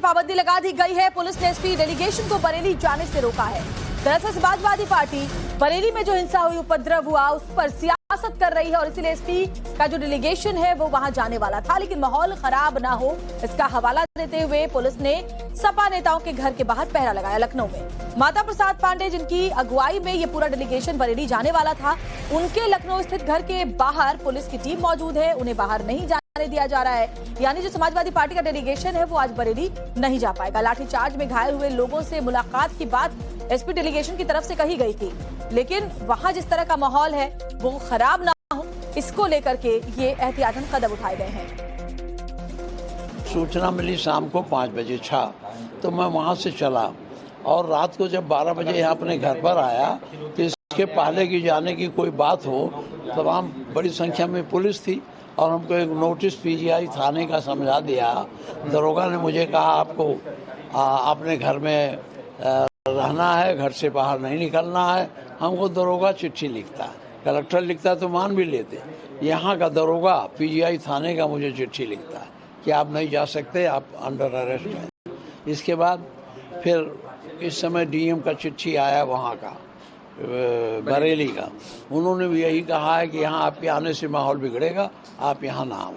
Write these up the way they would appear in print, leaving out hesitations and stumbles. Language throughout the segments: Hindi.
पाबंदी लगा दी गई है। पुलिस ने एसपी डेलीगेशन को बरेली जाने से रोका है। दरअसल समाजवादी पार्टी बरेली में जो हिंसा हुई, उपद्रव हुआ, उस पर सियासत कर रही है और इसीलिए एसपी का जो डेलीगेशन है वो वहां जाने वाला था, लेकिन माहौल खराब ना हो इसका हवाला देते हुए पुलिस ने सपा नेताओं के घर के बाहर पहरा लगाया। लखनऊ में माता प्रसाद पांडे, जिनकी अगुवाई में ये पूरा डेलीगेशन बरेली जाने वाला था, उनके लखनऊ स्थित घर के बाहर पुलिस की टीम मौजूद है। उन्हें बाहर नहीं जाने दिया जा रहा है, यानी जो समाजवादी पार्टी का डेलीगेशन है वो आज बरेली नहीं जा पाएगा। लाठीचार्ज में घायल हुए लोगों से मुलाकात की बात एसपी डेलीगेशन की तरफ से कही गई थी, लेकिन वहां जिस तरह का माहौल है वो खराब ना हो, इसको लेकर के ये एहतियातन कदम उठाए गए हैं। सूचना मिली शाम को 5 बजे तो मैं वहां से चला और रात को जब 12 बजे यहाँ अपने घर पर आया तो इसके पहले की जाने की कोई बात हो, तमाम बड़ी संख्या में पुलिस थी और हमको एक नोटिस पीजीआई थाने का समझा दिया। दरोगा ने मुझे कहा आपको अपने घर में रहना है, घर से बाहर नहीं निकलना है। हमको दरोगा चिट्ठी लिखता है, कलेक्टर लिखता तो मान भी लेते, यहाँ का दरोगा पीजीआई थाने का मुझे चिट्ठी लिखता है कि आप नहीं जा सकते, आप अंडर अरेस्ट हैं। इसके बाद फिर इस समय डीएम का चिट्ठी आया वहाँ का, बरेली का। उन्होंने भी यही कहा है कि यहाँ आपके आने से माहौल बिगड़ेगा, आप यहाँ ना आओ।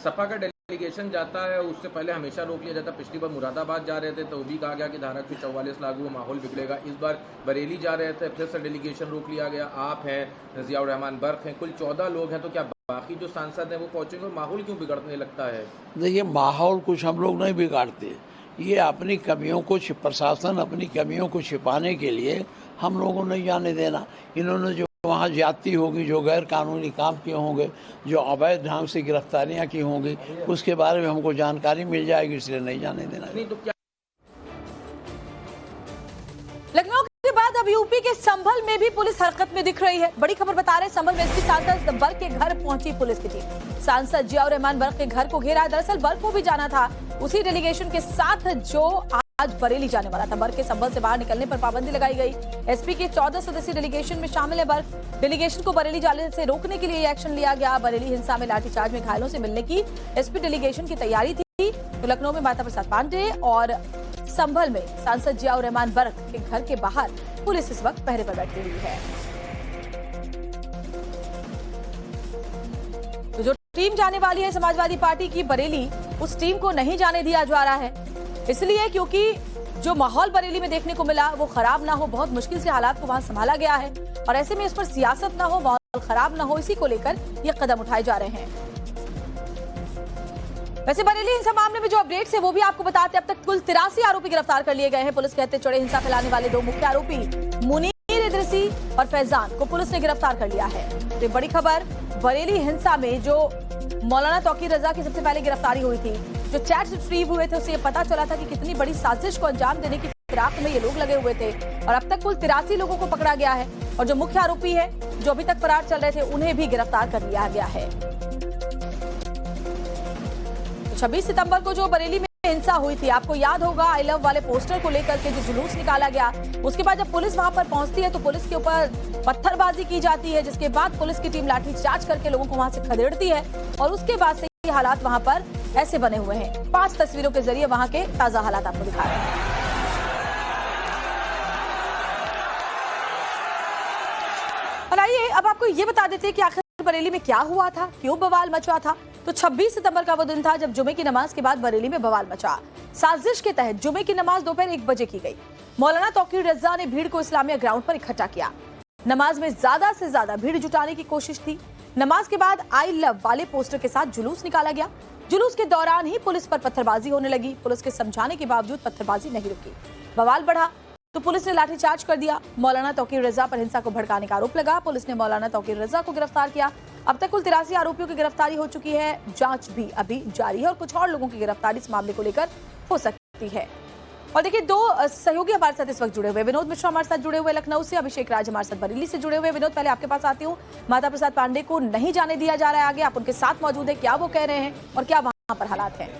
सपा का डेलीगेशन जाता है, उससे पहले हमेशा रोक लिया जाता। पिछली बार मुरादाबाद जा रहे थे तो भी कहा गया कि धारा 44 लागू, माहौल बिगड़ेगा। इस बार बरेली जा रहे थे, फिर से डेलीगेशन रोक लिया गया। आप हैं, जियाउर रहमान बर्क हैं, कुल 14 लोग हैं, तो क्या बाकी जो सांसद हैं वो पहुंचेंगे और माहौल क्यों बिगड़ने लगता है? देखिए, माहौल कुछ हम लोग नहीं बिगाड़ते, ये अपनी कमियों को, प्रशासन अपनी कमियों को छिपाने के लिए हम लोगों को नहीं जाने देना। इन्होंने जो वहाँ ज्यादती होगी, जो गैर कानूनी काम किए होंगे, जो अवैध ढंग से गिरफ्तारियां की होंगी, उसके बारे में हमको जानकारी मिल जाएगी, इसलिए नहीं जाने देना। नहीं तो क्या लखनऊ के बाद अब यूपी के संभल में भी पुलिस हरकत में दिख रही है। बड़ी खबर बता रहे हैं, संभल में एसपी सांसद बर्क के घर पहुंची पुलिस की टीम। सांसद जियाउर रहमान बर्क के घर को घेरा है। दरअसल बर्क को भी जाना था उसी डेलीगेशन के साथ जो आज बरेली जाने वाला था। बर्क के संभल से बाहर निकलने पर पाबंदी लगाई गई। एसपी के 14 सदस्यीय डेलीगेशन में शामिल है बर्क। डेलीगेशन को बरेली जाने से रोकने के लिए एक्शन लिया गया। बरेली हिंसा में लाठीचार्ज में घायलों से मिलने की एसपी डेलीगेशन की तैयारी थी। तो लखनऊ में माता प्रसाद पांडे और संभल में सांसद जियाउर रहमान बर्क के घर के बाहर पुलिस इस वक्त पहरे पर बैठी हुई है। तो जो टीम जाने वाली है समाजवादी पार्टी की बरेली, उस टीम को नहीं जाने दिया जा रहा है, इसलिए क्योंकि जो माहौल बरेली में देखने को मिला वो खराब ना हो, बहुत मुश्किल से हालात को वहां संभाला गया है और ऐसे में इस पर सियासत ना हो, माहौल खराब ना हो, इसी को लेकर ये कदम उठाए जा रहे हैं। वैसे बरेली हिंसा मामले में जो अपडेट्स है वो भी आपको बताते हैं। अब तक कुल 83 आरोपी गिरफ्तार कर लिए गए हैं। पुलिस कहते चढ़े हिंसा फैलाने वाले 2 मुख्य आरोपी मुनीर इदरीसी और फैजान को पुलिस ने गिरफ्तार कर लिया है। तो बड़ी खबर, बरेली हिंसा में जो मौलाना तौकीर रजा की सबसे पहले गिरफ्तारी हुई थी, जो चैट्स रिट्रीव हुए थे, उससे ये पता चला था कि कितनी बड़ी साजिश को अंजाम देने की फिराक में ये लोग लगे हुए थे और अब तक कुल 83 लोगों को पकड़ा गया है और जो मुख्य आरोपी है जो अभी तक फरार चल रहे थे उन्हें भी गिरफ्तार कर लिया गया है। 26 सितंबर को जो बरेली में हिंसा हुई थी, आपको याद होगा, आई लव वाले पोस्टर को लेकर के जो जुलूस निकाला गया, उसके बाद जब पुलिस वहां पर पहुंचती है तो पुलिस के ऊपर पत्थरबाजी की जाती है, जिसके बाद पुलिस की टीम लाठीचार्ज करके लोगों को वहां से खदेड़ती है और उसके बाद से ये हालात वहां पर ऐसे बने हुए हैं। 5 तस्वीरों के जरिए वहां के ताजा हालात आपको दिखा रहे हैं। और आइए अब आपको ये बता देते हैं कि आखिर बरेली में क्या हुआ था, क्यों बवाल मचा था। तो 26 सितंबर का वो दिन था जब जुमे की नमाज के बाद बरेली में बवाल मचा। साजिश के तहत जुमे की नमाज दोपहर 1 बजे की गई। मौलाना तौकीर रजा ने भीड़ को इस्लामिया ग्राउंड पर इकट्ठा किया। नमाज में ज्यादा से ज्यादा भीड़ जुटाने की कोशिश थी। नमाज के बाद आई लव वाले पोस्टर के साथ जुलूस निकाला गया। जुलूस के दौरान ही पुलिस पर पत्थरबाजी होने लगी। पुलिस के समझाने के बावजूद पत्थरबाजी नहीं रुकी। बवाल बढ़ा तो पुलिस ने लाठीचार्ज कर दिया। मौलाना तौकीर रजा पर हिंसा को भड़काने का आरोप लगा। पुलिस ने मौलाना तौकीर रजा को गिरफ्तार किया। अब तक कुल 83 आरोपियों की गिरफ्तारी हो चुकी है। जांच भी अभी जारी है और कुछ और लोगों की गिरफ्तारी इस मामले को लेकर हो सकती है। और देखिए, 2 सहयोगी हमारे साथ इस वक्त जुड़े हुए। विनोद मिश्रा हमारे साथ जुड़े हुए लखनऊ से, अभिषेक राज हमारे साथ बरेली से जुड़े हुए। विनोद, पहले आपके पास आती हूँ। माता प्रसाद पांडे को नहीं जाने दिया जा रहा है आगे, आप उनके साथ मौजूद है, क्या वो कह रहे हैं और क्या वहां पर हालात हैं?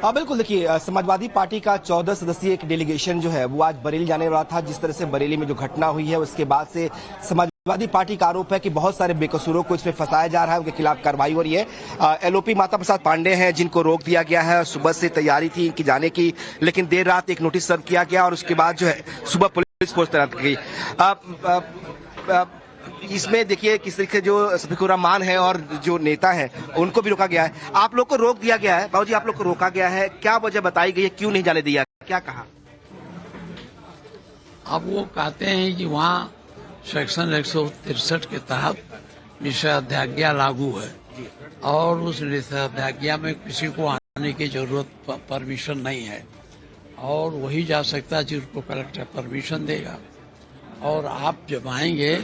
हाँ बिल्कुल, देखिए समाजवादी पार्टी का 14 सदस्यीय एक डेलीगेशन जो है वो आज बरेली जाने वाला था। जिस तरह से बरेली में जो घटना हुई है उसके बाद से समाज समाजवादी पार्टी का आरोप है कि बहुत सारे बेकसूरों को इसमें फंसाया जा रहा है, उनके खिलाफ कार्रवाई हो रही है। एलओपी माता प्रसाद पांडे हैं जिनको रोक दिया गया है। सुबह से तैयारी थी इनकी जाने की, लेकिन देर रात एक नोटिस सर्व किया गया और उसके बाद जो है सुबह पुलिस फोर्स तैनात की गई। इसमें देखिए किस तरीके जो शफीकुर रहमान है और जो नेता है उनको भी रोका गया है। आप लोग को रोक दिया गया है बाबूजी, आप लोग को रोका गया है, क्या वजह बताई गई है, क्यों नहीं जाने दिया, क्या कहा? अब वो कहते हैं कि वहाँ सेक्शन 163 के तहत निषेधाज्ञा लागू है और उस निषेधाज्ञा में किसी को आने की जरूरत परमिशन नहीं है और वही जा सकता है जिसको कलेक्टर परमिशन देगा। और आप जब आएंगे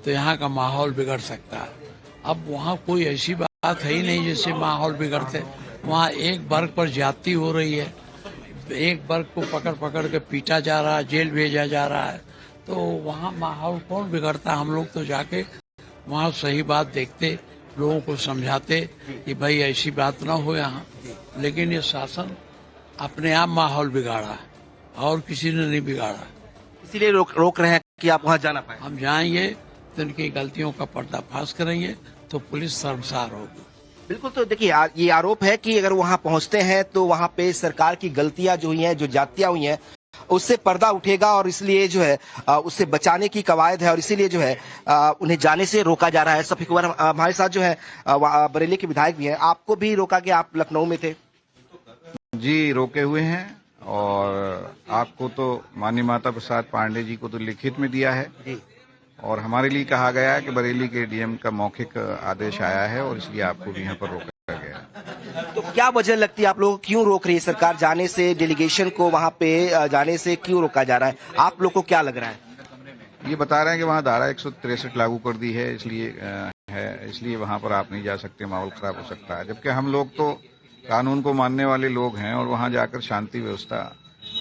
तो यहाँ का माहौल बिगड़ सकता है। अब वहाँ कोई ऐसी बात है ही नहीं जिससे माहौल बिगड़ते। वहाँ एक वर्ग पर ज्यादती हो रही है, एक वर्ग को पकड़ पकड़ के पीटा जा रहा है, जेल भेजा जा रहा है, तो वहाँ माहौल कौन बिगड़ता? हम लोग तो जाके वहाँ सही बात देखते, लोगों को समझाते कि भाई ऐसी बात ना हो यहाँ। लेकिन ये शासन अपने आप माहौल बिगाड़ा है और किसी ने नहीं बिगाड़ा, इसीलिए रोक रहे हैं कि आप वहाँ जाना पाए। हम जाएंगे तो इनकी गलतियों का पर्दाफाश करेंगे तो पुलिस शर्मसार होगी। बिल्कुल, तो देखिए ये आरोप है कि अगर वहां पहुंचते हैं तो वहां पे सरकार की गलतियां जो हुई हैं, जो जातियां हुई हैं, उससे पर्दा उठेगा और इसलिए जो है उससे बचाने की कवायद है और इसीलिए जो है उन्हें जाने से रोका जा रहा है। शफीकुर हमारे साथ जो है बरेली के विधायक भी हैं, आपको भी रोका गया, आप लखनऊ में थे? जी, रोके हुए हैं और आपको तो माननीय माता प्रसाद पांडे जी को तो लिखित में दिया है जी। और हमारे लिए कहा गया है कि बरेली के डीएम का मौखिक आदेश आया है और इसलिए आपको भी यहाँ पर रोका गया है। तो क्या वजह लगती है आप लोग क्यों रोक रही है सरकार जाने से, डेलीगेशन को वहां पे जाने से क्यों रोका जा रहा है? आप लोग को क्या लग रहा है? ये बता रहे हैं कि वहाँ धारा 163 लागू कर दी है, इसलिए वहाँ पर आप नहीं जा सकते, माहौल खराब हो सकता है। जबकि हम लोग तो कानून को मानने वाले लोग हैं और वहाँ जाकर शांति व्यवस्था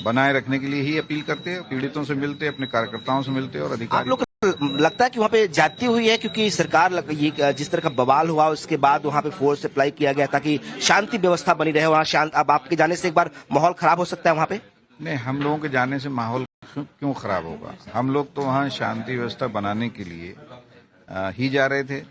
बनाए रखने के लिए ही अपील करते हैं, पीड़ितों से मिलते, अपने कार्यकर्ताओं से मिलते और अधिकारियों। लगता है कि वहाँ पे जाती हुई है क्योंकि सरकार ये जिस तरह का बवाल हुआ उसके बाद वहाँ पे फोर्स अप्लाई किया गया ताकि शांति व्यवस्था बनी रहे वहाँ शांत। अब आपके जाने से एक बार माहौल खराब हो सकता है वहाँ पे? नहीं, हम लोगों के जाने से माहौल क्यों खराब होगा? हम लोग तो वहाँ शांति व्यवस्था बनाने के लिए ही जा रहे थे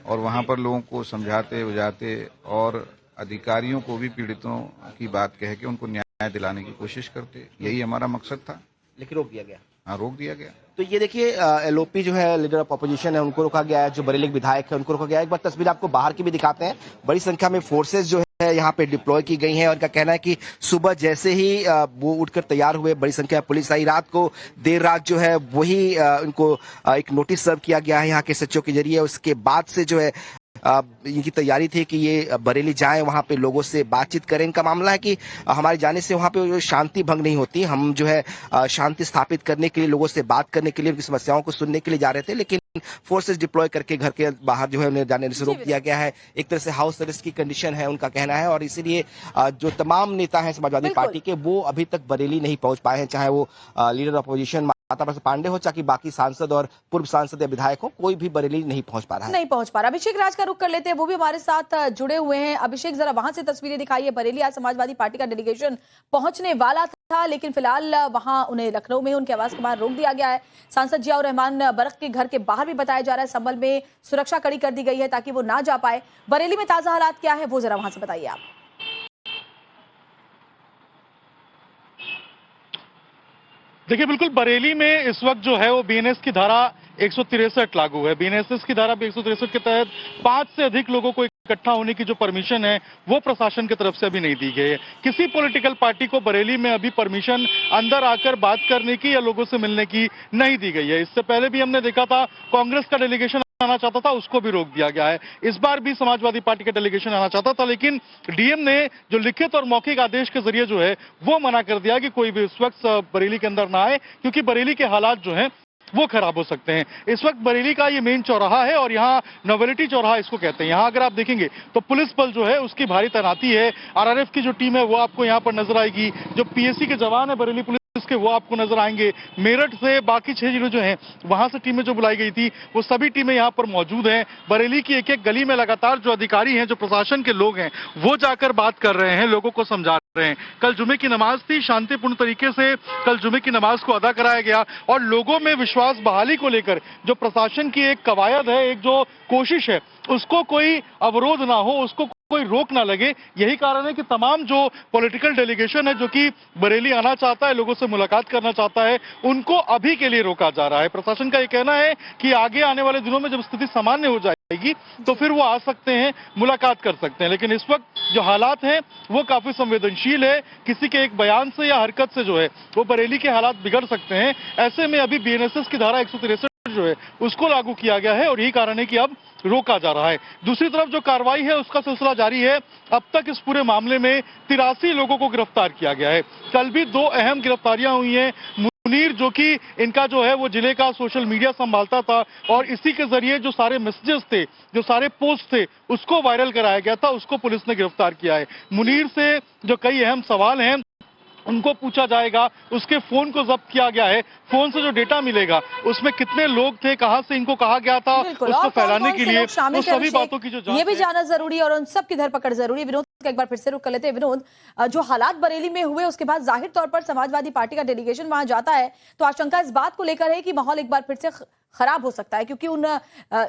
और वहाँ पर लोगों को समझाते बुझाते और अधिकारियों को भी पीड़ितों की बात कह के उनको न्याय दिलाने की कोशिश करते, यही हमारा मकसद था। लेकिन रोक दिया गया। हाँ, रोक दिया गया। तो ये देखिए एलओपी जो है लीडर ऑफ अपोजिशन है उनको रोका गया है, जो बरेली के विधायक है उनको रोका गया है। एक बार तस्वीर आपको बाहर की भी दिखाते हैं। बड़ी संख्या में फोर्सेस जो है यहाँ पे डिप्लॉय की गई हैं और उनका कहना है कि सुबह जैसे ही वो उठकर तैयार हुए, बड़ी संख्या में पुलिस आई। रात को देर रात जो है वही इनको एक नोटिस सर्व किया गया है यहाँ के सचिव के जरिए। उसके बाद से जो है इनकी तैयारी थी कि ये बरेली जाएं, वहां पे लोगों से बातचीत करें। इनका मामला है कि हमारे जाने से वहां पे शांति भंग नहीं होती, हम जो है शांति स्थापित करने के लिए, लोगों से बात करने के लिए, उनकी समस्याओं को सुनने के लिए जा रहे थे। लेकिन फोर्सेस डिप्लॉय करके घर के बाहर जो है उन्हें जाने से रोक दिया गया है। एक तरह से हाउस अरेस्ट की कंडीशन है उनका कहना है और इसीलिए जो तमाम नेता हैं समाजवादी पार्टी के वो अभी तक बरेली नहीं पहुंच पाए हैं, चाहे वो लीडर अपोजिशन माता प्रसाद पांडे हो, चाहे बाकी सांसद और पूर्व सांसद या विधायक हो, कोई भी बरेली नहीं पहुंच पा रहा है। नहीं पहुंच पा रहा। अभिषेक राज का रुख कर लेते हैं, वो भी हमारे साथ जुड़े हुए हैं। अभिषेक, जरा वहां से तस्वीरें दिखाइए। बरेली आज समाजवादी पार्टी का डेलीगेशन पहुंचने वाला था, लेकिन फिलहाल वहां उन्हें लखनऊ में उनके आवास के बाहर रोक दिया गया है। सांसद जियाउर रहमान बरक के घर के बाहर भी बताया जा रहा है संभल में सुरक्षा कड़ी कर दी गई है ताकि वो ना जा पाए। बरेली में ताजा हालात क्या है वो जरा वहां से बताइए आप। देखिए, बिल्कुल बरेली में इस वक्त जो है वो बीएनएस की धारा 163 लागू है। बीएनएस की धारा 163 के तहत 5 से अधिक लोगों को इकट्ठा होने की जो परमिशन है वो प्रशासन की तरफ से अभी नहीं दी गई है। किसी पॉलिटिकल पार्टी को बरेली में अभी परमिशन अंदर आकर बात करने की या लोगों से मिलने की नहीं दी गई है। इससे पहले भी हमने देखा था कांग्रेस का डेलीगेशन आना चाहता था, उसको भी रोक दिया गया है। इस बार भी समाजवादी पार्टी का डेलीगेशन आना चाहता था, लेकिन डीएम ने जो लिखित और मौखिक आदेश के जरिए जो है वो मना कर दिया कि कोई भी इस वक्त बरेली के अंदर ना आए, क्योंकि बरेली के हालात जो हैं वो खराब हो सकते हैं। इस वक्त बरेली का ये मेन चौराहा है और यहाँ नोवेलिटी चौराहा इसको कहते हैं। यहाँ अगर आप देखेंगे तो पुलिस बल जो है उसकी भारी तैनाती है। आरआरएफ की जो टीम है वो आपको यहाँ पर नजर आएगी। जो पीएससी के जवान है बरेली पुलिस के वो आपको नजर आएंगे। मेरठ से बाकी 6 जिलों जो हैं वहां से टीमें जो बुलाई गई थी वो सभी टीमें यहाँ पर मौजूद हैं। बरेली की एक एक गली में लगातार जो अधिकारी हैं, जो प्रशासन के लोग हैं, वो जाकर बात कर रहे हैं, लोगों को समझा रहे हैं। कल जुमे की नमाज थी, शांतिपूर्ण तरीके से कल जुमे की नमाज को अदा कराया गया और लोगों में विश्वास बहाली को लेकर जो प्रशासन की एक कवायद है, एक जो कोशिश है, उसको कोई अवरोध ना हो, उसको कोई रोक ना लगे। यही कारण है कि तमाम जो पॉलिटिकल डेलीगेशन है जो कि बरेली आना चाहता है, लोगों से मुलाकात करना चाहता है, उनको अभी के लिए रोका जा रहा है। प्रशासन का ये कहना है कि आगे आने वाले दिनों में जब स्थिति सामान्य हो जाएगी तो फिर वो आ सकते हैं, मुलाकात कर सकते हैं। लेकिन इस वक्त जो हालात हैं वो काफी संवेदनशील है। किसी के एक बयान से या हरकत से जो है वो बरेली के हालात बिगड़ सकते हैं। ऐसे में अभी बीएनएसएस की धारा 163 जो है उसको लागू किया गया है और यही कारण है कि अब रोका जा रहा है। दूसरी तरफ जो कार्रवाई है उसका सिलसिला जारी है। अब तक इस पूरे मामले में 83 लोगों को गिरफ्तार किया गया है। कल भी 2 अहम गिरफ्तारियां हुई हैं। मुनीर जो कि इनका जो है वो जिले का सोशल मीडिया संभालता था और इसी के जरिए जो सारे मैसेजेस थे, जो सारे पोस्ट थे, उसको वायरल कराया गया था, उसको पुलिस ने गिरफ्तार किया है। मुनीर से जो कई अहम सवाल हैं उनको पूछा जाएगा। उसके फोन को जब्त किया गया है। फोन से जो डेटा मिलेगा उसमें कितने लोग थे, कहां से इनको कहा गया था उसको फैलाने के लिए, उन सभी बातों की जो जांच ये भी जानना जरूरी है और उन सब की धरपकड़ जरूरी है। विनोद का एक बार फिर से रुक कर लेते हैं। विनोद, जो हालात बरेली में हुए उसके बाद जाहिर तौर पर समाजवादी पार्टी का डेलीगेशन वहां जाता है तो आशंका इस बात को लेकर है कि माहौल एक बार फिर से खराब हो सकता है, क्योंकि उन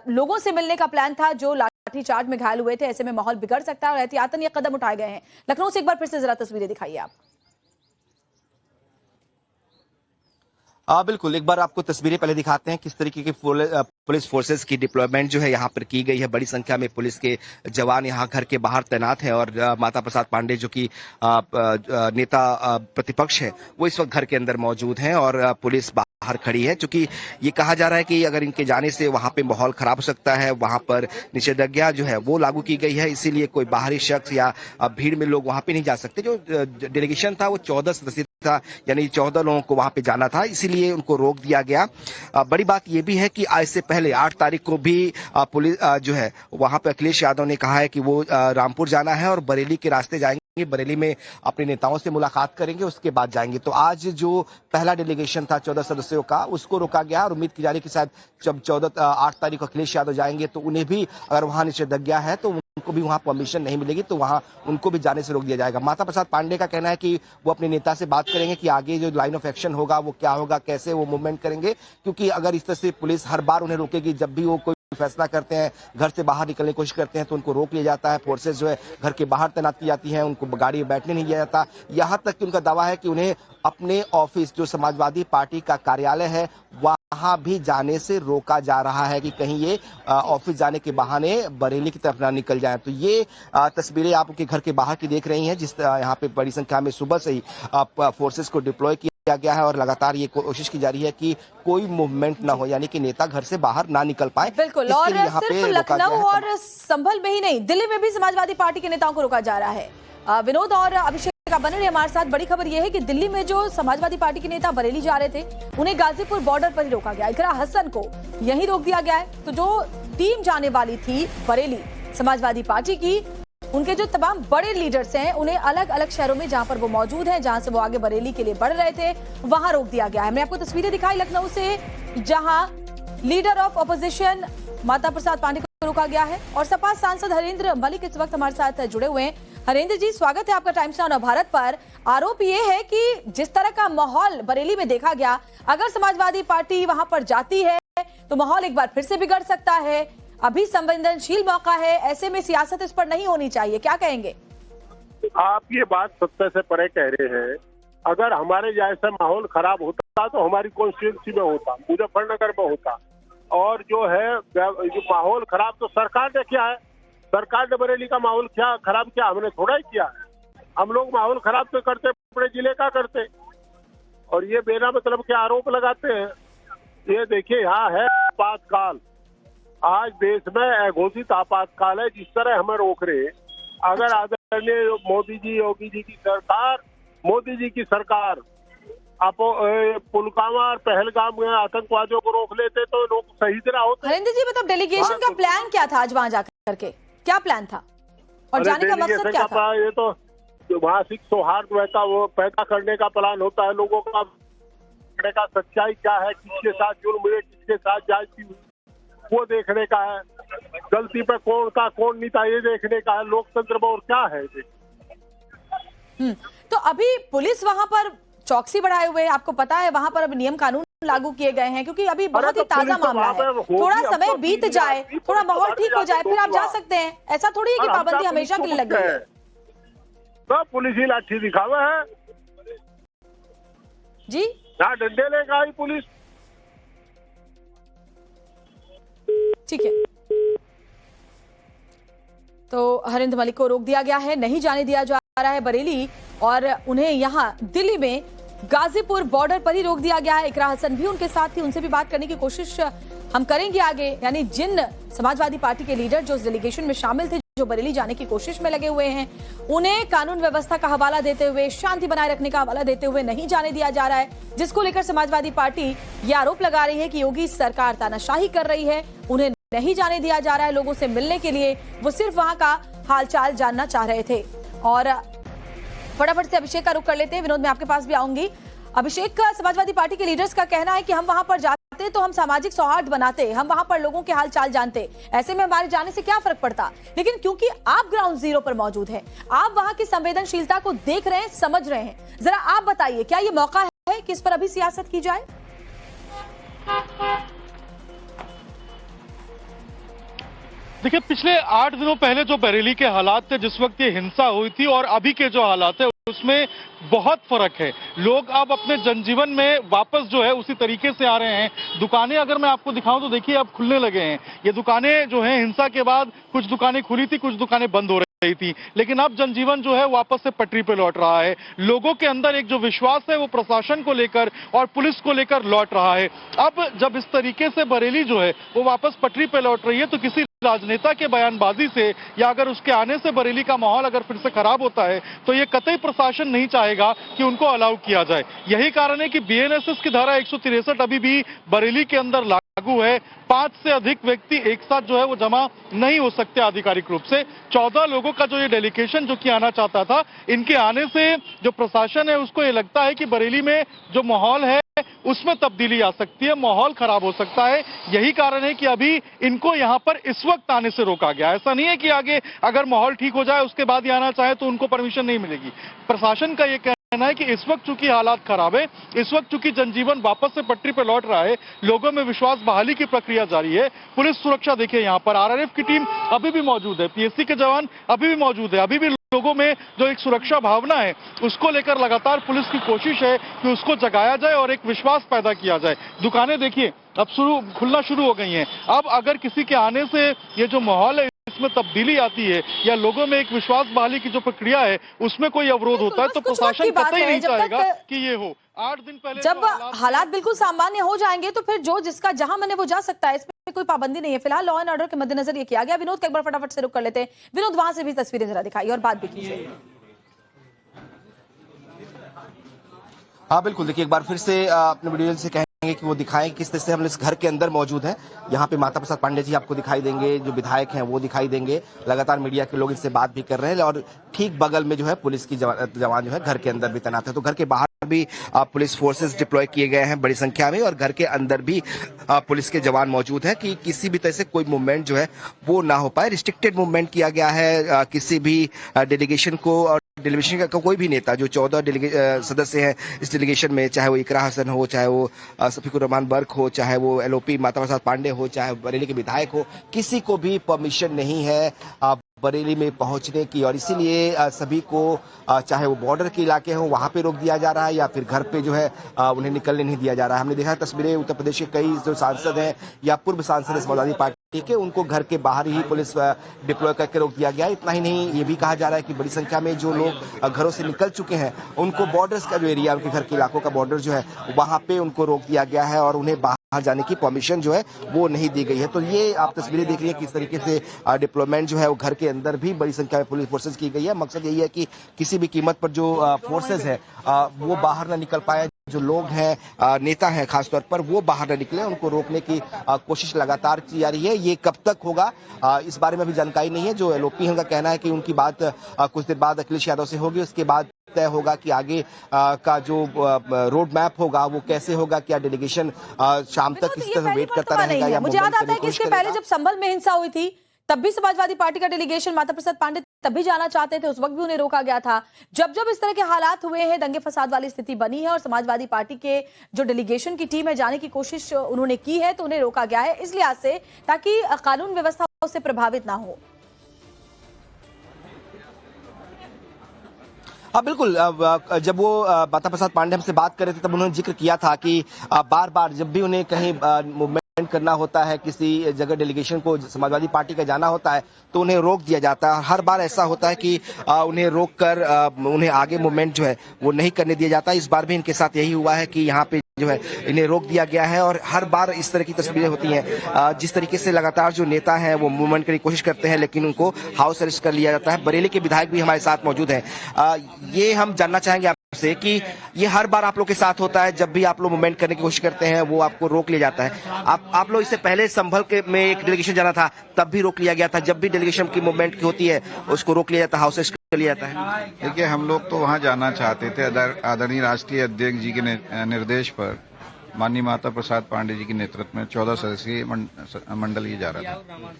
लोगों से मिलने का प्लान था जो लाठीचार्ज में घायल हुए थे। ऐसे में माहौल बिगड़ सकता है और एहतियातन ये कदम उठाए गए हैं। लखनऊ से एक बार फिर से जरा तस्वीरें दिखाइए आप। बिल्कुल, एक बार आपको तस्वीरें पहले दिखाते हैं किस तरीके की पुलिस फोर्सेस की डिप्लॉयमेंट जो है यहाँ पर की गई है। बड़ी संख्या में पुलिस के जवान यहाँ घर के बाहर तैनात हैं और माता प्रसाद पांडे जो कि नेता प्रतिपक्ष है वो इस वक्त घर के अंदर मौजूद हैं और पुलिस बाहर खड़ी है। चूंकि ये कहा जा रहा है कि अगर इनके जाने से वहां पे माहौल खराब हो सकता है, वहां पर निषेधाज्ञा जो है वो लागू की गई है, इसीलिए कोई बाहरी शख्स या भीड़ में लोग वहां पे नहीं जा सकते। जो डेलीगेशन था वो 14 सदस्यीय था, यानी 14 लोगों को वहां पे जाना था, इसीलिए उनको रोक दिया गया। बड़ी बात यह भी है कि आज से पहले 8 तारीख को भी पुलिस जो है वहां पे अखिलेश यादव ने कहा है कि वो रामपुर जाना है और बरेली के रास्ते जाएंगे, बरेली में अपने नेताओं से मुलाकात करेंगे, उसके बाद जाएंगे। तो आज जो पहला डेलीगेशन था 14 सदस्यों का उसको रोका गया और उम्मीद की जा रही है कि शायद जब 8 तारीख को अखिलेश यादव जाएंगे तो उन्हें भी अगर वहां निषेधाज्ञा है तो उनको भी वहां परमिशन नहीं मिलेगी, तो वहां उनको भी जाने से रोक दिया जाएगा। माता प्रसाद पांडे का कहना है कि वो अपने नेता से बात करेंगे कि आगे जो लाइन ऑफ एक्शन होगा वो क्या होगा, कैसे वो मूवमेंट करेंगे, क्योंकि अगर इस तरह से पुलिस हर बार उन्हें रोकेगी, जब भी वो कोई फैसला करते हैं, घर से बाहर निकलने की कोशिश करते हैं तो उनको रोक लिया जाता है। फोर्सेस जो है घर के बाहर तैनात की जाती हैं, उनको गाड़ी में बैठने नहीं दिया जाता। यहां तक कि उनका दावा है कि उन्हें अपने ऑफिस जो समाजवादी पार्टी का कार्यालय है वहां भी जाने से रोका जा रहा है कि कहीं ये ऑफिस जाने के बहाने बरेली की तरफ ना निकल जाए। तो ये तस्वीरें आपके घर के बाहर की देख रही हैं, जिस यहाँ पे बड़ी संख्या में सुबह से ही फोर्सेस को डिप्लॉय किया गया है और लगातार ये कोशिश की जा रही है कि कोई मूवमेंट ना हो, यानी कि नेता घर से बाहर ना निकल पाए। बिल्कुल, और सिर्फ लखनऊ और संभल में ही नहीं, दिल्ली में भी समाजवादी पार्टी के नेताओं को रोका जा रहा है। विनोद और अभिषेक का बने रहे हमारे साथ। बड़ी खबर यह है कि दिल्ली में जो समाजवादी पार्टी के नेता बरेली जा रहे थे उन्हें गाजीपुर बॉर्डर पर ही रोका गया। इकरा हसन को यहीं रोक दिया गया है। तो जो टीम जाने वाली थी बरेली समाजवादी पार्टी की, उनके जो तमाम बड़े लीडर्स हैं उन्हें अलग अलग शहरों में जहां पर वो मौजूद हैं, जहां से वो आगे बरेली के लिए बढ़ रहे थे, वहां रोक दिया गया है। मैं आपको तस्वीरें दिखाई लखनऊ से, जहां leader of opposition Mata Prasad Pandey को रोका गया है और सपा सांसद हरेंद्र मलिक इस वक्त हमारे साथ जुड़े हुए हैं। हरेंद्र जी, स्वागत है आपका टाइम्स नाउ भारत पर। आरोप ये है कि जिस तरह का माहौल बरेली में देखा गया, अगर समाजवादी पार्टी वहां पर जाती है तो माहौल एक बार फिर से बिगड़ सकता है। अभी संवेदनशील मौका है, ऐसे में सियासत इस पर नहीं होनी चाहिए, क्या कहेंगे? आप ये बात सत्य से परे कह रहे हैं। अगर हमारे जैसा माहौल खराब होता तो हमारी कॉन्स्टिट्यूंसी में होता, मुजफ्फरनगर में होता। और जो है जो माहौल खराब तो सरकार ने किया है, सरकार ने बरेली का माहौल क्या खराब किया, हमने थोड़ा ही किया है। हम लोग माहौल खराब तो करते, अपने जिले का करते, और ये बिना मतलब के आरोप लगाते हैं। ये देखिए, यहाँ है आपातकाल, आज देश में घोषित आपातकाल है। जिस तरह हमें रोक रहे, अगर आदरणीय मोदी जी, योगी जी की सरकार, मोदी जी की सरकार आप पुलवामा और पहलगाम में आतंकवादियों को रोक लेते तो लोग सही तरह होते। हरेंद्र जी, मतलब डेलीगेशन का प्लान क्या था आज वहां जाकर के, क्या प्लान था और जाने का मकसद क्या था? ये तो मानसिक सौहार्द वो पैदा करने का प्लान होता है, लोगों का सच्चाई क्या है, किसके साथ जुल्म हुए, किसके साथ जायजी हुई, वो देखने का है। गलती पे कौन था कौन नहीं था ये देखने का है। लोकतंत्र में और क्या है? तो अभी पुलिस वहां पर चौकसी बढ़ाए हुए है, आपको पता है वहां पर अब नियम कानून लागू किए गए हैं, क्योंकि अभी बहुत ही ताजा मामला है। थोड़ा समय बीत जाए, थोड़ा माहौल ठीक हो जाए, फिर आप जा सकते हैं। ऐसा थोड़ी है कि पाबंदी हमेशा के लिए लगी है। सब पुलिस ही लाठी दिखावे है जी, यहाँ डंडे लेकर आई पुलिस। ठीक है, तो हरिंद्र मलिक को रोक दिया गया है, नहीं जाने दिया जा रहा है बरेली, और उन्हें यहां दिल्ली में गाजीपुर बॉर्डर पर ही रोक दिया गया है। इकरा हसन भी उनके साथ थी, उनसे भी बात करने की कोशिश हम करेंगे आगे। यानी जिन समाजवादी पार्टी के लीडर जो इस डेलीगेशन में शामिल थे, जो बरेली जाने की कोशिश में लगे हुए हैं, उन्हें कानून व्यवस्था का हवाला देते हुए, शांति बनाए रखने का हवाला देते हुए नहीं जाने दिया जा रहा है, जिसको लेकर समाजवादी पार्टी ये आरोप लगा रही है कि योगी सरकार तानाशाही कर रही है, उन्हें नहीं जाने दिया जा रहा है लोगों से मिलने के लिए। वो सिर्फ वहां का हालचाल जानना चाह रहे थे। और फटाफट से अभिषेक का रुख कर लेते हैं। विनोद, मैं आपके पास भी आऊंगी। अभिषेक का समाजवादी पार्टी के लीडर्स का कहना है कि हम वहां पर जाते तो हम सामाजिक सौहार्द बनाते, हम वहां पर लोगों के हाल चाल जानते, ऐसे में हमारे जाने से क्या फर्क पड़ता। लेकिन क्योंकि आप ग्राउंड जीरो पर मौजूद हैं, आप वहां की संवेदनशीलता को देख रहे हैं, समझ रहे हैं, जरा आप बताइए, क्या ये मौका है कि इस पर अभी सियासत की जाए? देखिए, पिछले 8 दिनों पहले जो बरेली के हालात थे, जिस वक्त ये हिंसा हुई थी, और अभी के जो हालात है उसमें बहुत फर्क है। लोग अब अपने जनजीवन में वापस जो है उसी तरीके से आ रहे हैं। दुकानें अगर मैं आपको दिखाऊं तो देखिए अब खुलने लगे हैं। ये दुकानें जो हैं, हिंसा के बाद कुछ दुकानें खुली थी, कुछ दुकानें बंद हो रही थी, लेकिन अब जनजीवन जो है वापस से पटरी पे लौट रहा है। लोगों के अंदर एक जो विश्वास है वो प्रशासन को लेकर और पुलिस को लेकर लौट रहा है। अब जब इस तरीके से बरेली जो है वो वापस पटरी पे लौट रही है, तो किसी राजनेता के बयानबाजी से या अगर उसके आने से बरेली का माहौल अगर फिर से खराब होता है, तो ये कतई प्रशासन नहीं चाहेगा कि उनको अलाउ किया जाए। यही कारण है कि बीएनएसएस की धारा 163 अभी भी बरेली के अंदर लागू है। 5 से अधिक व्यक्ति एक साथ जो है वो जमा नहीं हो सकते आधिकारिक रूप से। 14 लोगों का जो ये डेलीगेशन जो कि आना चाहता था, इनके आने से जो प्रशासन है उसको ये लगता है कि बरेली में जो माहौल है उसमें तब्दीली आ सकती है, माहौल खराब हो सकता है। यही कारण है कि अभी इनको यहां पर इस वक्त आने से रोका गया। ऐसा नहीं है कि आगे अगर माहौल ठीक हो जाए उसके बाद ही आना चाहे तो उनको परमिशन नहीं मिलेगी। प्रशासन का ये कहना है कि इस वक्त चूंकि हालात खराब है, इस वक्त चूंकि जनजीवन वापस से पटरी पर लौट रहा है, लोगों में विश्वास बहाली की प्रक्रिया जारी है। पुलिस सुरक्षा देखिए, यहाँ पर आरआरएफ की टीम अभी भी मौजूद है, पीएससी के जवान अभी भी मौजूद है। अभी भी लोगों में जो एक सुरक्षा भावना है उसको लेकर लगातार पुलिस की कोशिश है कि उसको जगाया जाए और एक विश्वास पैदा किया जाए। दुकानें देखिए अब खुलना शुरू हो गई हैं। अब अगर किसी के आने से ये जो माहौल है इसमें तब्दीली आती है या लोगों में एक विश्वास बहाली की जो प्रक्रिया है उसमें कोई अवरोध होता है, तो प्रशासन कतई नहीं चाहेगा कि ये हो। 8 दिन पहले जब हालात बिल्कुल सामान्य हो जाएंगे तो फिर जो जिसका जहां मने वो जा सकता है, इसमें कोई पाबंदी नहीं है। फिलहाल लॉ एंड ऑर्डर के मद्देनजर ये किया गया। विनोद का एक बार फटाफट से रुक कर लेते हैं। विनोद, वहां से भी तस्वीरें जरा दिखाई और बात भी कीजिए। हाँ बिल्कुल, देखिए एक बार फिर से अपने वीडियो से कहेंगे कि वो दिखाएं किस तरह से हम इस घर के अंदर मौजूद हैं। यहाँ पे माता प्रसाद पांडे जी आपको दिखाई देंगे, जो विधायक हैं वो दिखाई देंगे। लगातार मीडिया के लोग इनसे बात भी कर रहे हैं और ठीक बगल में जो है पुलिस की जवान जो है घर के अंदर भी तैनात है। तो घर के बाहर भी पुलिस फोर्सेस डिप्लॉय किए गए हैं बड़ी संख्या में, और घर के अंदर भी पुलिस के जवान मौजूद हैं कि किसी भी तरह से कोई मूवमेंट जो है वो ना हो पाए। रिस्ट्रिक्टेड मूवमेंट किया गया है। किसी भी डेलीगेशन को और डेलीगेशन का कोई भी नेता, जो 14 सदस्य हैं इस डेलीगेशन में, चाहे वो इकरा हसन हो, चाहे वो सफीकुर रहमान बर्क हो, चाहे वो एलओपी माता प्रसाद पांडे हो, चाहे बरेली के विधायक हो, किसी को भी परमिशन नहीं है बरेली में पहुंचने की। और इसीलिए सभी को चाहे वो बॉर्डर के इलाके हो वहां पे रोक दिया जा रहा है या फिर घर पे जो है उन्हें निकलने नहीं दिया जा रहा है। हमने देखा तस्वीरें उत्तर प्रदेश के कई जो सांसद हैं या पूर्व सांसद समाजवादी पार्टी के, उनको घर के बाहर ही पुलिस डिप्लॉय करके रोक दिया गया। इतना ही नहीं, ये भी कहा जा रहा है कि बड़ी संख्या में जो लोग घरों से निकल चुके हैं उनको बॉर्डर्स का जो एरिया, उनके घर के इलाकों का बॉर्डर जो है वहां पे उनको रोक दिया गया है और उन्हें बाहर जाने की परमिशन जो है वो नहीं दी गई है। तो ये आप तस्वीरें देख रही हैं किस तरीके से डिप्लॉयमेंट जो है वो घर के अंदर भी बड़ी संख्या में पुलिस फोर्सेस की गई है। मकसद यही है कि किसी भी कीमत पर जो फोर्सेस है वो बाहर ना निकल पाए। जो लोग हैं नेता हैं खासतौर पर, वो बाहर न निकले, उनको रोकने की कोशिश लगातार की जा रही है। ये कब तक होगा इस बारे में अभी जानकारी नहीं है। जो एलओपी है उनका कहना है कि उनकी बात कुछ देर बाद अखिलेश यादव से होगी, उसके बाद तय होगा कि आगे का जो रोड मैप होगा वो कैसे होगा। क्या डेलीगेशन शाम तक इस तरह वेट करता रहेगा या मुझे याद आता है कि इसके पहले जब संभल में हिंसा हुई थी तब भी समाजवादी पार्टी का डेलीगेशन माता प्रसाद पांडे तब भी जाना चाहते थे, उस वक्त भी उन्हें रोका गया था। जब जब इस तरह के हालात हुए हैं, दंगे फसाद वाली स्थिति बनी है और समाजवादी पार्टी के जो डेलीगेशन की टीम है जाने की कोशिश उन्होंने की है, तो उन्हें रोका गया है इस लिहाज से ताकि कानून व्यवस्था उससे प्रभावित ना हो। हाँ बिल्कुल, जब वो माता प्रसाद पांडे हमसे बात कर रहे थे तब उन्होंने जिक्र किया था कि बार बार जब भी उन्हें कहीं मूवमेंट करना होता है, किसी जगह डेलीगेशन को समाजवादी पार्टी का जाना होता है तो उन्हें रोक दिया जाता है। हर बार ऐसा होता है कि उन्हें रोक कर उन्हें आगे मूवमेंट जो है वो नहीं करने दिया जाता। इस बार भी इनके साथ यही हुआ है कि यहाँ पे जो है इन्हें रोक दिया गया है और हर बार इस तरह की तस्वीरें होती हैं। जिस तरीके से लगातार जो नेता हैं वो मूवमेंट करने की कोशिश करते हैं लेकिन उनको हाउस अरेस्ट कर लिया जाता है। बरेली के विधायक भी हमारे साथ मौजूद हैं। ये हम जानना चाहेंगे आपसे कि ये हर बार आप लोग के साथ होता है, जब भी आप लोग मूवमेंट करने की कोशिश करते हैं वो आपको रोक लिया जाता है। आप लोग इससे पहले संभल के में एक डेलीगेशन जाना था तब भी रोक लिया गया था। जब भी डेलीगेशन की मूवमेंट की होती है उसको रोक लिया जाता है, हाउस अरेस्ट कर लिया जाता है। देखिए, हम लोग तो वहाँ जाना चाहते थे, आदरणीय राष्ट्रीय अध्यक्ष जी के निर्देश पर माननीय माता प्रसाद पांडे जी के नेतृत्व में 14 सदस्यीय मंडल ये जा रहा था,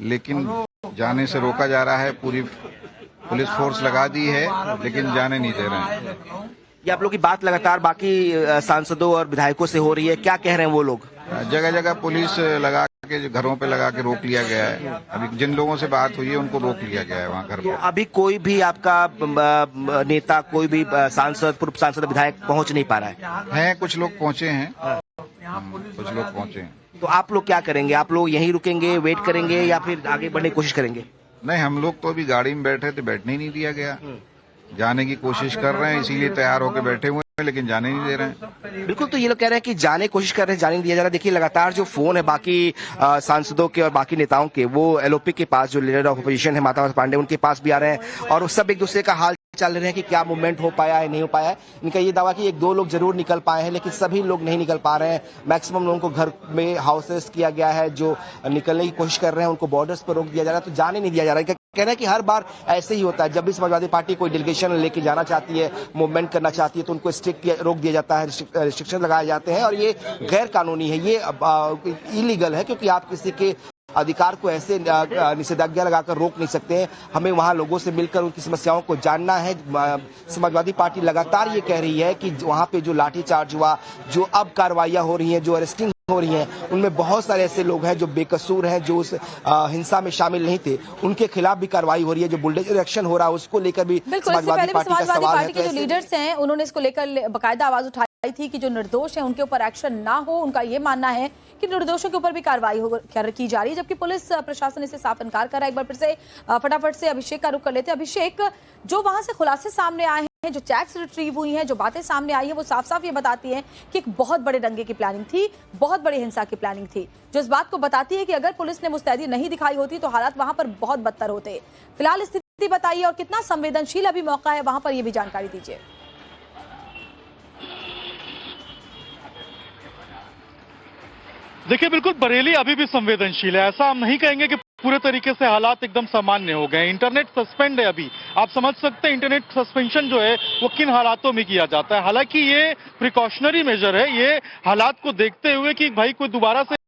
लेकिन जाने से रोका जा रहा है। पूरी पुलिस फोर्स लगा दी है लेकिन जाने नहीं दे रहे हैं। ये आप लोग की बात लगातार बाकी सांसदों और विधायकों से हो रही है, क्या कह रहे हैं वो लोग? जगह जगह पुलिस लगा के घरों पे लगा के रोक लिया गया है। अभी जिन लोगों से बात हुई है उनको रोक लिया गया है वहाँ घर पे। अभी कोई भी आपका नेता, कोई भी सांसद, पूर्व सांसद, विधायक पहुँच नहीं पा रहा है? कुछ लोग पहुँचे हैं, कुछ लोग पहुँचे हैं। तो आप लोग क्या करेंगे? आप लोग यहीं रुकेंगे, वेट करेंगे या फिर आगे बढ़ने की कोशिश करेंगे? नहीं, हम लोग तो अभी गाड़ी में बैठे थे, बैठने ही नहीं दिया गया। जाने की कोशिश कर रहे हैं, इसीलिए तैयार होकर बैठे हुए हैं लेकिन जाने नहीं दे रहे हैं। बिल्कुल, तो ये लोग कह रहे हैं कि जाने की कोशिश कर रहे हैं, जाने नहीं दिया जा रहा। देखिए, लगातार जो फोन है बाकी सांसदों के और बाकी नेताओं के, वो एलओपी के पास, जो लीडर ऑफ अपोजिशन है माता पांडे, उनके पास भी आ रहे हैं और सब एक दूसरे का हाल चल रहे हैं कि क्या मूवमेंट हो पाया है, नहीं हो पाया है। इनका ये दावा कि 1-2 लोग जरूर निकल पाए हैं लेकिन सभी लोग नहीं निकल पा रहे हैं। मैक्सिमम लोगों को घर में हाउस अरेस्ट किया गया है, जो निकलने की कोशिश कर रहे हैं उनको बॉर्डर्स पर रोक दिया जा रहा है, तो जाने नहीं दिया जा रहा है। कहना है कि हर बार ऐसे ही होता है, जब भी समाजवादी पार्टी कोई डेलीगेशन लेके जाना चाहती है, मूवमेंट करना चाहती है तो उनको स्ट्रिक्ट रोक दिया जाता है, रिस्ट्रिक्शन लगाए जाते हैं और ये गैर कानूनी है, ये इलीगल है क्योंकि आप किसी के अधिकार को ऐसे निषेधाज्ञा लगाकर रोक नहीं सकते हैं। हमें वहां लोगों से मिलकर उनकी समस्याओं को जानना है। समाजवादी पार्टी लगातार ये कह रही है कि वहां पे जो लाठीचार्ज हुआ, जो अब कार्रवाइयां हो रही हैं, जो अरेस्टिंग हो रही हैं, उनमें बहुत सारे ऐसे लोग हैं जो बेकसूर हैं, जो उस हिंसा में शामिल नहीं थे, उनके खिलाफ भी कार्रवाई हो रही है। जो बुलडोजर एक्शन हो रहा है उसको लेकर भी समाजवादी पार्टी का सवाल है। के जो लीडर्स हैं उन्होंने इसको लेकर बाकायदा आवाज उठाई थी कि जो निर्दोष हैं उनके ऊपर एक्शन ना हो। उनका ये मानना है कि निर्दोषों के ऊपर भी कार्रवाई की जा रही है, जबकि पुलिस प्रशासन इसे साफ इनकार कर रहा है। एक बार फिर से फटाफट से अभिषेक का रुख कर लेते हैं। अभिषेक, जो वहां से खुलासे सामने आए हैं, जो चैट्स रिट्रीव हुई हैं, जो बातें सामने आई हैं, वो साफ साफ ये बताती हैं कि एक बहुत बड़े दंगे की प्लानिंग थी, बहुत बड़ी हिंसा की प्लानिंग थी, जो इस बात को बताती है कि अगर पुलिस ने मुस्तैदी नहीं दिखाई होती तो हालात वहां पर बहुत बदतर होते। फिलहाल स्थिति बताइए और कितना संवेदनशील अभी मौका है वहां पर, यह भी जानकारी दीजिए। देखिए, बिल्कुल बरेली अभी भी संवेदनशील है। ऐसा हम नहीं कहेंगे कि पूरे तरीके से हालात एकदम सामान्य हो गए। इंटरनेट सस्पेंड है अभी, आप समझ सकते हैं इंटरनेट सस्पेंशन जो है वो किन हालातों में किया जाता है। हालांकि ये प्रिकॉशनरी मेजर है, ये हालात को देखते हुए कि भाई कोई दोबारा से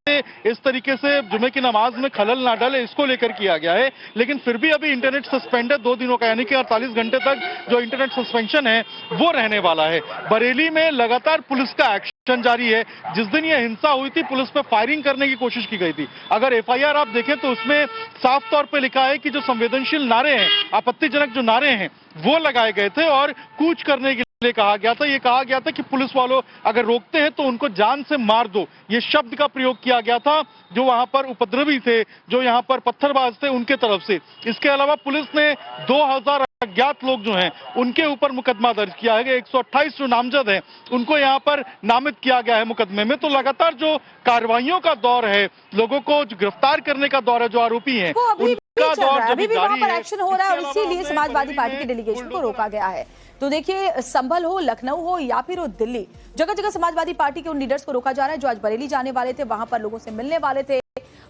इस तरीके से जुमे की नमाज में खलल ना डाले, इसको लेकर किया गया है। लेकिन फिर भी अभी इंटरनेट सस्पेंड है 2 दिनों का, यानी कि 48 घंटे तक जो इंटरनेट सस्पेंशन है वो रहने वाला है। बरेली में लगातार पुलिस का एक्शन जारी है। जिस दिन ये हिंसा हुई थी पुलिस पे फायरिंग करने की कोशिश की गई थी। अगर एफआईआर आप देखें तो उसमें साफ तौर पे लिखा है कि जो संवेदनशील नारे हैं, आपत्तिजनक जो नारे हैं वो लगाए गए थे और कूच करने के लिए कहा गया था। ये कहा गया था कि पुलिस वालों अगर रोकते हैं तो उनको जान से मार दो, ये शब्द का प्रयोग किया गया था जो वहां पर उपद्रवी थे, जो यहां पर पत्थरबाज थे, उनके तरफ से। इसके अलावा पुलिस ने 2000 अज्ञात लोग जो हैं उनके ऊपर मुकदमा दर्ज किया है। 128 जो नामजद हैं उनको यहां पर नामित किया गया है मुकदमे में। तो लगातार जो कार्रवाइयों का दौर है, लोगों को गिरफ्तार करने का दौर है, जो आरोपी हैं उनका दौर अभी भी वहां पर एक्शन हो रहा है और इसीलिए समाजवादी पार्टी के डेलीगेशन को रोका गया है। तो देखिए, संभल हो, लखनऊ हो या फिर हो दिल्ली, जगह जगह समाजवादी पार्टी के उन लीडर्स को रोका जा रहा है जो आज बरेली जाने वाले थे, वहां पर लोगों से मिलने वाले थे।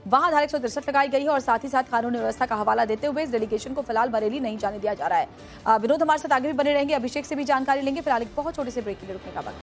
वहां धारा 163 लगाई गई है और साथ ही साथ कानून व्यवस्था का हवाला देते हुए इस डेलीगेशन को फिलहाल बरेली नहीं जाने दिया जा रहा है। विनोद हमारे साथ आगे भी बने रहेंगे, अभिषेक से भी जानकारी लेंगे। फिलहाल एक बहुत छोटे से ब्रेक के लिए रुकने का वक्त।